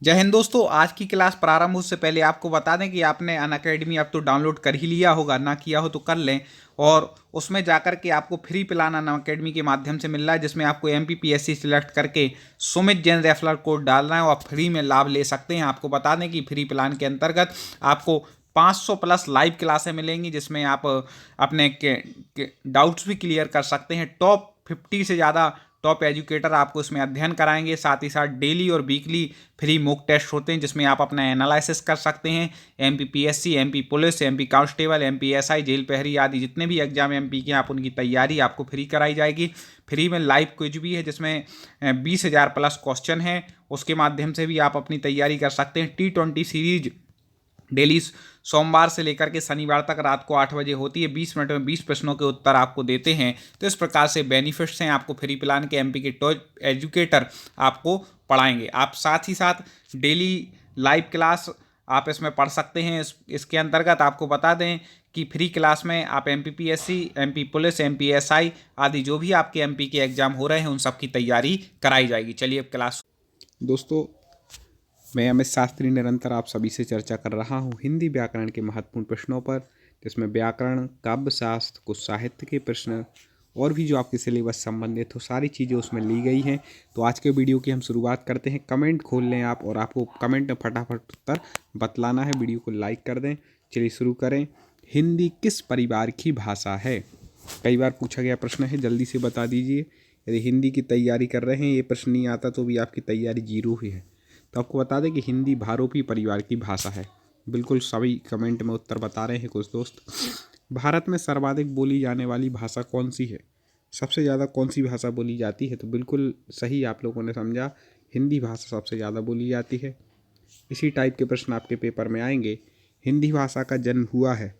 जय हिंद दोस्तों। आज की क्लास प्रारंभ उससे पहले आपको बता दें कि आपने अनअकैडमी अब तो डाउनलोड कर ही लिया होगा, ना किया हो तो कर लें। और उसमें जाकर के आपको फ्री प्लान अनअकैडमी के माध्यम से मिल रहा है, जिसमें आपको MPPSC सिलेक्ट करके सुमित जैन रेफरल कोड डालना है और फ्री में लाभ ले सकते हैं। आपको बता दें कि फ्री प्लान के अंतर्गत आपको 500 प्लस लाइव क्लासें मिलेंगी, जिसमें आप अपने डाउट्स भी क्लियर कर सकते हैं। टॉप 50 से ज़्यादा टॉप एजुकेटर आपको इसमें अध्ययन कराएंगे। साथ ही साथ डेली और वीकली फ्री मॉक टेस्ट होते हैं, जिसमें आप अपना एनालिसिस कर सकते हैं। MPPSC, MP police, MP constable, MPSI, jail प्रहरी आदि जितने भी एग्जाम MP के आप उनकी तैयारी आपको फ्री कराई जाएगी। फ्री में लाइव क्विज भी है, जिसमें 20,000 प्लस क्वेश्चन है। उसके माध्यम से भी आप अपनी तैयारी कर सकते हैं। T20 सीरीज डेली सोमवार से लेकर के शनिवार तक रात को 8 बजे होती है। 20 मिनट में 20 प्रश्नों के उत्तर आपको देते हैं। तो इस प्रकार से बेनिफिट्स हैं। आपको फ्री प्लान के MP के टॉप एजुकेटर आपको पढ़ाएंगे। आप साथ ही साथ डेली लाइव क्लास आप इसमें पढ़ सकते हैं। इसके अंतर्गत आपको बता दें कि फ्री क्लास में आप MPPSC, MP पुलिस, MPSI आदि जो भी आपके MP के एग्जाम हो रहे हैं उन सब की तैयारी कराई जाएगी। चलिए अब क्लास। दोस्तों, मैं अमित शास्त्री निरंतर आप सभी से चर्चा कर रहा हूँ हिंदी व्याकरण के महत्वपूर्ण प्रश्नों पर, जिसमें व्याकरण, काव्य शास्त्र, कुछ साहित्य के प्रश्न और भी जो आपके सिलेबस संबंधित हो सारी चीज़ें उसमें ली गई हैं। तो आज के वीडियो की हम शुरुआत करते हैं। कमेंट खोल लें आप, और आपको कमेंट में फटाफट उत्तर बतलाना है। वीडियो को लाइक कर दें। चलिए शुरू करें। हिंदी किस परिवार की भाषा है? कई बार पूछा गया प्रश्न है, जल्दी से बता दीजिए। यदि हिंदी की तैयारी कर रहे हैं, ये प्रश्न नहीं आता तो भी आपकी तैयारी जीरो ही है। तो आपको बता दें कि हिंदी भारोपी परिवार की भाषा है। बिल्कुल सभी कमेंट में उत्तर बता रहे हैं कुछ दोस्त। भारत में सर्वाधिक बोली जाने वाली भाषा कौन सी है? सबसे ज़्यादा कौन सी भाषा बोली जाती है? तो बिल्कुल सही आप लोगों ने समझा, हिंदी भाषा सबसे ज़्यादा बोली जाती है। इसी टाइप के प्रश्न आपके पेपर में आएंगे। हिंदी भाषा का जन्म हुआ है,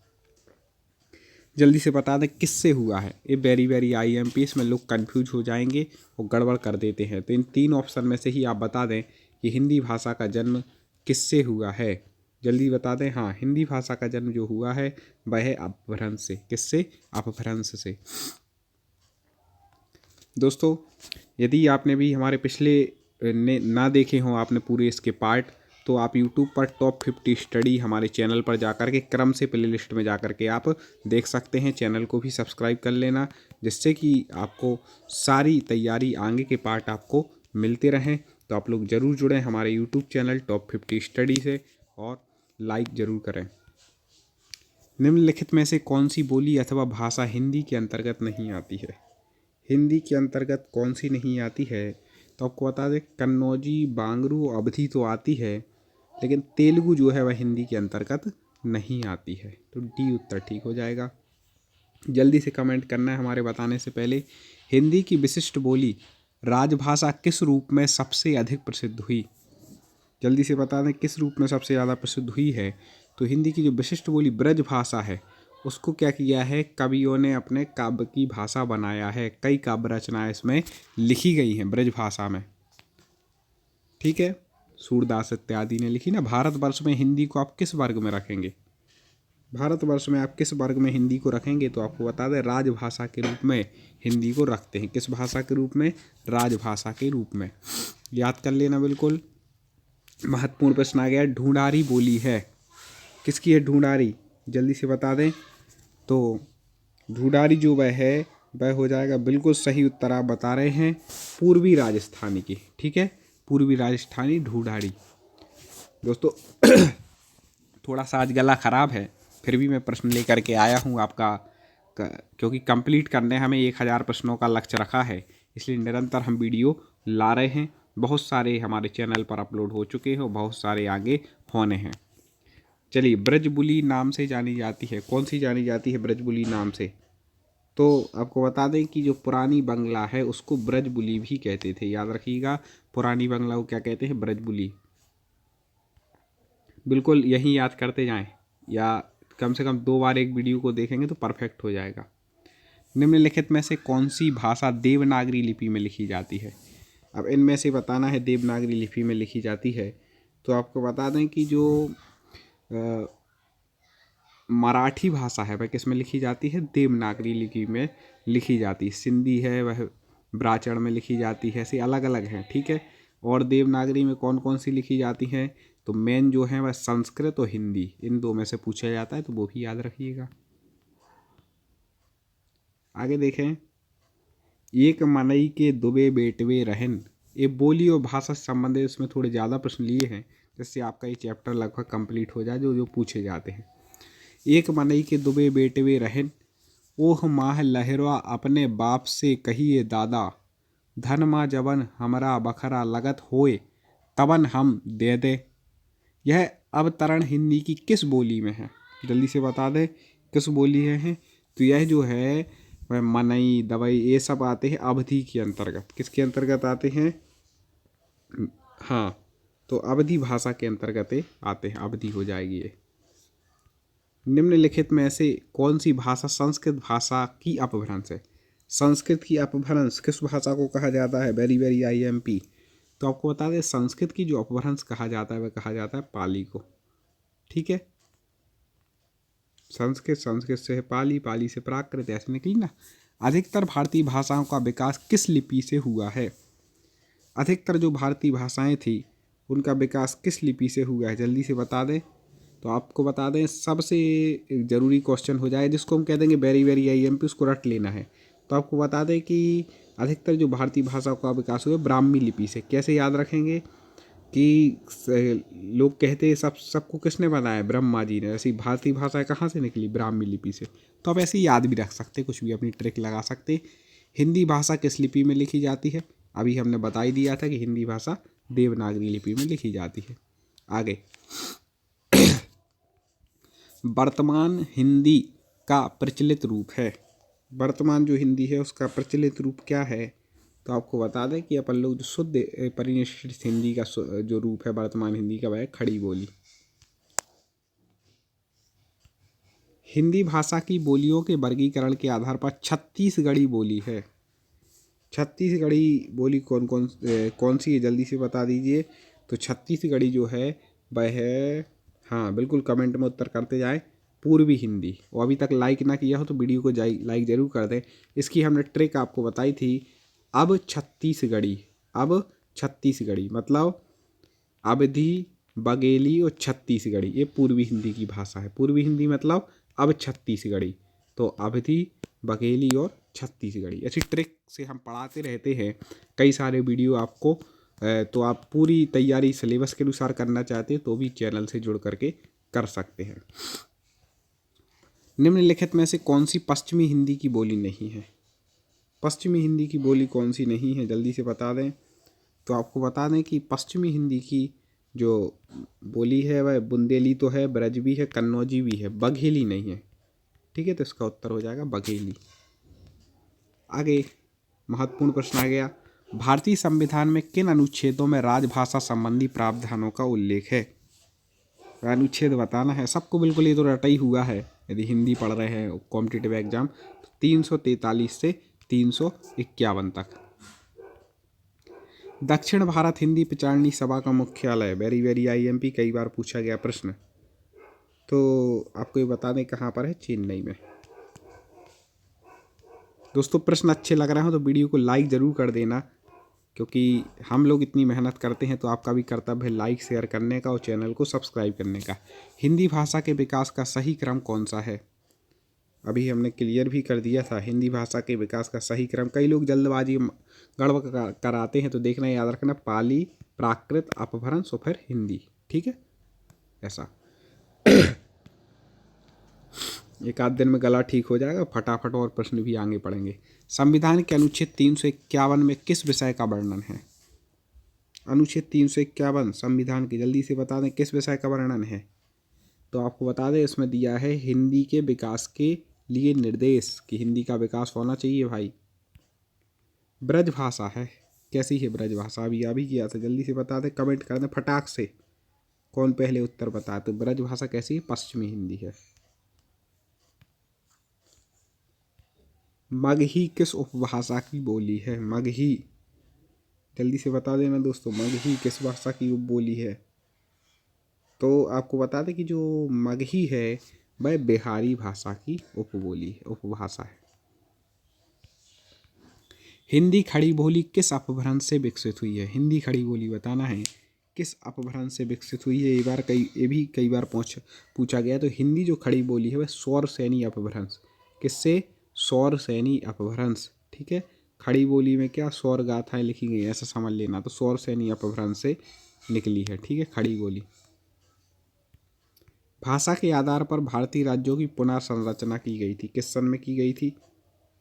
जल्दी से बता दें किससे हुआ है? ये वेरी वेरी IMP, इसमें लोग कंफ्यूज हो जाएंगे और गड़बड़ कर देते हैं। तो इन तीन ऑप्शन में से ही आप बता दें कि हिंदी भाषा का जन्म किससे हुआ है। जल्दी बता दें। हाँ, हिंदी भाषा का जन्म जो हुआ है वह है अपभ्रंश से। किससे? अपभ्रंश से। दोस्तों, यदि आपने भी हमारे पिछले ने ना देखे हों आपने पूरे इसके पार्ट, तो आप YouTube पर टॉप 50 स्टडी हमारे चैनल पर जाकर के क्रम से प्लेलिस्ट में जाकर के आप देख सकते हैं। चैनल को भी सब्सक्राइब कर लेना, जिससे कि आपको सारी तैयारी आगे के पार्ट आपको मिलते रहें। तो आप लोग ज़रूर जुड़ें हमारे YouTube चैनल टॉप 50 स्टडी से, और लाइक ज़रूर करें। निम्नलिखित में से कौन सी बोली अथवा भाषा हिंदी के अंतर्गत नहीं आती है? हिंदी के अंतर्गत कौन सी नहीं आती है? तो आपको बता दें, कन्नौजी, बांगरू, अवधी तो आती है, लेकिन तेलुगु जो है वह हिंदी के अंतर्गत नहीं आती है। तो D उत्तर ठीक हो जाएगा। जल्दी से कमेंट करना है हमारे बताने से पहले। हिंदी की विशिष्ट बोली राजभाषा किस रूप में सबसे अधिक प्रसिद्ध हुई? जल्दी से बता दें किस रूप में सबसे ज़्यादा प्रसिद्ध हुई है। तो हिंदी की जो विशिष्ट बोली ब्रज भाषा है, उसको क्या किया है? कवियों ने अपने काव्य की भाषा बनाया है। कई काव्य रचनाएं इसमें लिखी गई हैं ब्रज भाषा में। ठीक है, सूरदास इत्यादि ने लिखी ना। भारतवर्ष में हिंदी को आप किस वर्ग में रखेंगे? भारतवर्ष में आप किस वर्ग में हिंदी को रखेंगे? तो आपको बता दें, राजभाषा के रूप में हिंदी को रखते हैं। किस भाषा के रूप में? राजभाषा के रूप में। याद कर लेना बिल्कुल। महत्वपूर्ण प्रश्न आ गया। ढूंढारी बोली है, किसकी है ढूंढारी? जल्दी से बता दें। तो ढूंढारी जो वह है वह हो जाएगा, बिल्कुल सही उत्तर आप बता रहे हैं, पूर्वी राजस्थानी की। ठीक है, पूर्वी राजस्थानी ढूंढारी। दोस्तों, थोड़ा सा आज गला ख़राब है, फिर भी मैं प्रश्न लेकर के आया हूँ आपका, क्योंकि कंप्लीट करने हमें 1000 प्रश्नों का लक्ष्य रखा है, इसलिए निरंतर हम वीडियो ला रहे हैं। बहुत सारे हमारे चैनल पर अपलोड हो चुके हैं, बहुत सारे आगे होने हैं। चलिए, ब्रजबुली नाम से जानी जाती है, कौन सी जानी जाती है ब्रजबुली नाम से? तो आपको बता दें कि जो पुरानी बंगला है उसको ब्रजबुली भी कहते थे। याद रखिएगा, पुरानी बंगला को क्या कहते हैं? ब्रजबुली। बिल्कुल यही याद करते जाएं, या कम से कम 2 बार एक वीडियो को देखेंगे तो परफेक्ट हो जाएगा। निम्नलिखित में से कौन सी भाषा देवनागरी लिपि में लिखी जाती है? अब इनमें से बताना है देवनागरी लिपि में लिखी जाती है। तो आपको बता दें कि जो मराठी भाषा है वह किस में लिखी जाती है? देवनागरी लिपि में लिखी जाती है। सिंधी है वह ब्राचड़ में लिखी जाती है। ऐसे अलग अलग हैं। ठीक है, और देवनागरी में कौन कौन सी लिखी जाती हैं? तो मेन जो है वह संस्कृत और हिंदी, इन दो में से पूछा जाता है, तो वो भी याद रखिएगा। आगे देखें, एक मनई के दुबे बेटवे रहन, ये बोली और भाषा से संबंधित इसमें थोड़े ज़्यादा प्रश्न लिए हैं, जिससे आपका ये चैप्टर लगभग कंप्लीट हो जाए, जो जो पूछे जाते हैं। एक मनई के दुबे बेटवे रहन, ओह माह लहरवा अपने बाप से कहिए दादा, धन माँ जबन हमरा बखरा लगत होए, तबन हम दे दे। यह अवतरण हिंदी की किस बोली में है? जल्दी से बता दे किस बोली है। तो यह जो है वह मनई, दवाई, ये सब आते हैं अवधि के अंतर्गत। किसके अंतर्गत आते हैं? हाँ, तो अवधि भाषा के अंतर्गत आते हैं, अवधि हो जाएगी ये। निम्नलिखित में से कौन सी भाषा संस्कृत भाषा की अपभ्रंश है? संस्कृत की अपभ्रंश किस भाषा को कहा जाता है? Very very IMP। तो आपको बता दें, संस्कृत की जो अपभ्रंश कहा जाता है वह कहा जाता है पाली को। ठीक है, संस्कृत, संस्कृत से पाली, पाली से प्राकृत, ऐसे निकली ना। अधिकतर भारतीय भाषाओं का विकास किस लिपि से हुआ है? अधिकतर जो भारतीय भाषाएं थी उनका विकास किस लिपि से हुआ है? जल्दी से बता दें। तो आपको बता दें, सबसे ज़रूरी क्वेश्चन हो जाए, जिसको हम कह देंगे वेरी वेरी IMP, उसको रट लेना है। तो आपको बता दें कि अधिकतर जो भारतीय भाषाओं का विकास हुआ ब्राह्मी लिपि से। कैसे याद रखेंगे कि लोग कहते हैं सबको किसने बनाया? ब्रह्मा जी ने। ऐसी भारतीय भाषाएं कहाँ से निकली? ब्राह्मी लिपि से। तो आप ऐसे ही याद भी रख सकते, कुछ भी अपनी ट्रिक लगा सकते। हिंदी भाषा किस लिपि में लिखी जाती है? अभी हमने बता ही दिया था कि हिंदी भाषा देवनागरी लिपि में लिखी जाती है। आगे, वर्तमान हिंदी का प्रचलित रूप है। वर्तमान जो हिंदी है उसका प्रचलित रूप क्या है? तो आपको बता दें कि अपन लोग जो शुद्ध परिनिष्ठित हिंदी का जो रूप है वर्तमान हिंदी का, वह है खड़ी बोली। हिंदी भाषा की बोलियों के वर्गीकरण के आधार पर छत्तीसगढ़ी बोली है। छत्तीसगढ़ी बोली कौन सी है? जल्दी से बता दीजिए। तो छत्तीसगढ़ी जो है वह है, हाँ बिल्कुल, कमेंट में उत्तर करते जाएं, पूर्वी हिंदी। और अभी तक लाइक ना किया हो तो वीडियो को लाइक ज़रूर कर दें। इसकी हमने ट्रिक आपको बताई थी। अब छत्तीसगढ़ी मतलब अवधी, बघेली और छत्तीसगढ़ी, ये पूर्वी हिंदी की भाषा है। पूर्वी हिंदी मतलब अब छत्तीसगढ़ी। तो अवधी, बघेली और छत्तीसगढ़ी, ऐसी ट्रिक से हम पढ़ाते रहते हैं कई सारे वीडियो आपको। तो आप पूरी तैयारी सिलेबस के अनुसार करना चाहते हैं तो भी चैनल से जुड़ करके कर सकते हैं। निम्नलिखित में से कौन सी पश्चिमी हिंदी की बोली नहीं है? पश्चिमी हिंदी की बोली कौन सी नहीं है? जल्दी से बता दें। तो आपको बता दें कि पश्चिमी हिंदी की जो बोली है वह बुंदेली तो है, ब्रज भी है, कन्नौजी भी है, बघेली नहीं है। ठीक है, तो इसका उत्तर हो जाएगा बघेली। आगे महत्वपूर्ण प्रश्न आ गया, भारतीय संविधान में किन अनुच्छेदों में राजभाषा संबंधी प्रावधानों का उल्लेख है? अनुच्छेद बताना है सबको, बिल्कुल ये तो रटा ही हुआ है यदि हिंदी पढ़ रहे हैं कॉम्पिटिटिव एग्जाम। 343 से 351 तक। दक्षिण भारत हिंदी प्रचारणी सभा का मुख्यालय, वेरी वेरी IMP, कई बार पूछा गया प्रश्न। तो आपको ये बता दें कहाँ पर है? चेन्नई में। दोस्तों, प्रश्न अच्छे लग रहे हो तो वीडियो को लाइक ज़रूर कर देना, क्योंकि हम लोग इतनी मेहनत करते हैं तो आपका भी कर्तव्य है लाइक शेयर करने का और चैनल को सब्सक्राइब करने का। हिंदी भाषा के विकास का सही क्रम कौन सा है? अभी हमने क्लियर भी कर दिया था। हिंदी भाषा के विकास का सही क्रम, कई लोग जल्दबाजी गड़बड़ कराते हैं, तो देखना याद रखना, पाली, प्राकृत, अपभ्रंश और फिर हिंदी। ठीक है, ऐसा एक आध दिन में गला ठीक हो जाएगा, फटाफट और प्रश्न भी आगे पढ़ेंगे। संविधान के अनुच्छेद 351 में किस विषय का वर्णन है? अनुच्छेद 351 संविधान की, जल्दी से बता दें किस विषय का वर्णन है? तो आपको बता दें, इसमें दिया है हिंदी के विकास के लिए निर्देश, कि हिंदी का विकास होना चाहिए भाई। ब्रज भाषा है। कैसी है ब्रज भाषा? अभी किया था, जल्दी से बता दें, कमेंट कर दें फटाक से, कौन पहले उत्तर बताए। तो ब्रज भाषा कैसी है? पश्चिमी हिंदी है। मगही किस उपभाषा की बोली है? मगही, जल्दी से बता देना दोस्तों, मगही किस भाषा की उपबोली है? तो आपको बता दें कि जो मगही है वह बिहारी भाषा की उपबोली है, उपभाषा है। हिंदी खड़ी बोली किस अपभ्रंश से विकसित हुई है? हिंदी खड़ी बोली बताना है किस अपभ्रंश से विकसित हुई है। ये भी कई बार पूछा गया। तो हिंदी जो खड़ी बोली है वह सौर सैनी अपभ्रंश, किससे? सौर सैनी अपभ्रंश। ठीक है, खड़ी बोली में क्या सौर गाथाएं लिखी गई ऐसा समझ लेना। तो सौर सैनी अपभ्रंश से निकली है। ठीक है, खड़ी बोली। भाषा के आधार पर भारतीय राज्यों की पुनर्संरचना की गई थी, किस सन में की गई थी?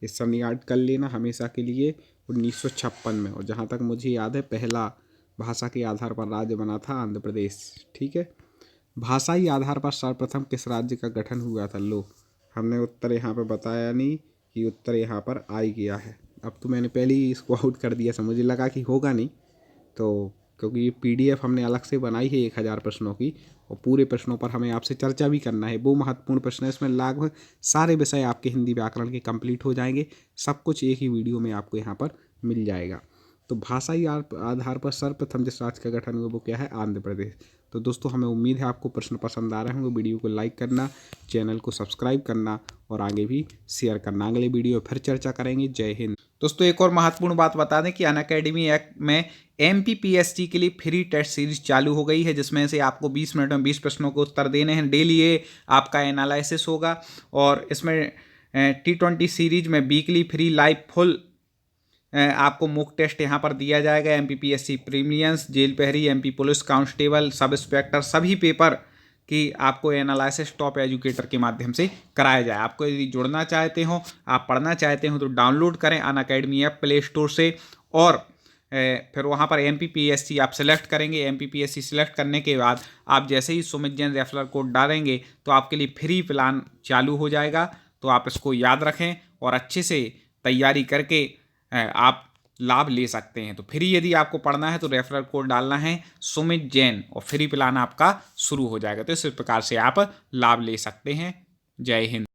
इस सन याद कर लेना हमेशा के लिए, 1956 में। और जहाँ तक मुझे याद है पहला भाषा के आधार पर राज्य बना था आंध्र प्रदेश। ठीक है, भाषाई आधार पर सर्वप्रथम किस राज्य का गठन हुआ था? लो, हमने उत्तर यहाँ पर बताया नहीं कि उत्तर यहाँ पर आ ही गया है। अब तो मैंने पहले ही इसको आउट कर दिया था, मुझे लगा कि होगा नहीं। तो क्योंकि ये PDF हमने अलग से बनाई है 1000 प्रश्नों की, और पूरे प्रश्नों पर हमें आपसे चर्चा भी करना है। वो महत्वपूर्ण प्रश्न है, इसमें लगभग सारे विषय आपके हिंदी व्याकरण के कंप्लीट हो जाएंगे। सब कुछ एक ही वीडियो में आपको यहाँ पर मिल जाएगा। तो भाषाई आधार पर सर्वप्रथम जिस राज्य का गठन हुआ वो क्या है? आंध्र प्रदेश। तो दोस्तों हमें उम्मीद है आपको प्रश्न पसंद आ रहे होंगे। वीडियो को लाइक करना, चैनल को सब्सक्राइब करना और आगे भी शेयर करना। अगले वीडियो फिर चर्चा करेंगे। जय हिंद। दोस्तों एक और महत्वपूर्ण बात बता दें कि अनअकैडमी ऐप में MPPSC के लिए फ्री टेस्ट सीरीज चालू हो गई है, जिसमें से आपको 20 मिनट में 20 प्रश्नों के उत्तर देने हैं। डेली ये आपका एनालिसिस होगा और इसमें T20 सीरीज में वीकली फ्री लाइव फुल आपको मॉक टेस्ट यहाँ पर दिया जाएगा। MPPSC प्रीलिम्स, जेल प्रहरी, MP police constable, sub inspector सभी पेपर कि आपको एनालिसिस टॉप एजुकेटर के माध्यम से कराया जाए। आपको यदि जुड़ना चाहते हो, आप पढ़ना चाहते हो, तो डाउनलोड करें अनअकैडमी ऐप प्ले स्टोर से और फिर वहाँ पर MPPSC आप सेलेक्ट करेंगे। MPPSC सेलेक्ट करने के बाद आप जैसे ही सुमित जैन रेफरल कोड डालेंगे तो आपके लिए फ्री प्लान चालू हो जाएगा। तो आप इसको याद रखें और अच्छे से तैयारी करके आप लाभ ले सकते हैं। तो फ्री यदि आपको पढ़ना है तो रेफरल कोड डालना है सुमित जैन और फ्री प्लान आपका शुरू हो जाएगा। तो इस प्रकार से आप लाभ ले सकते हैं। जय हिंद।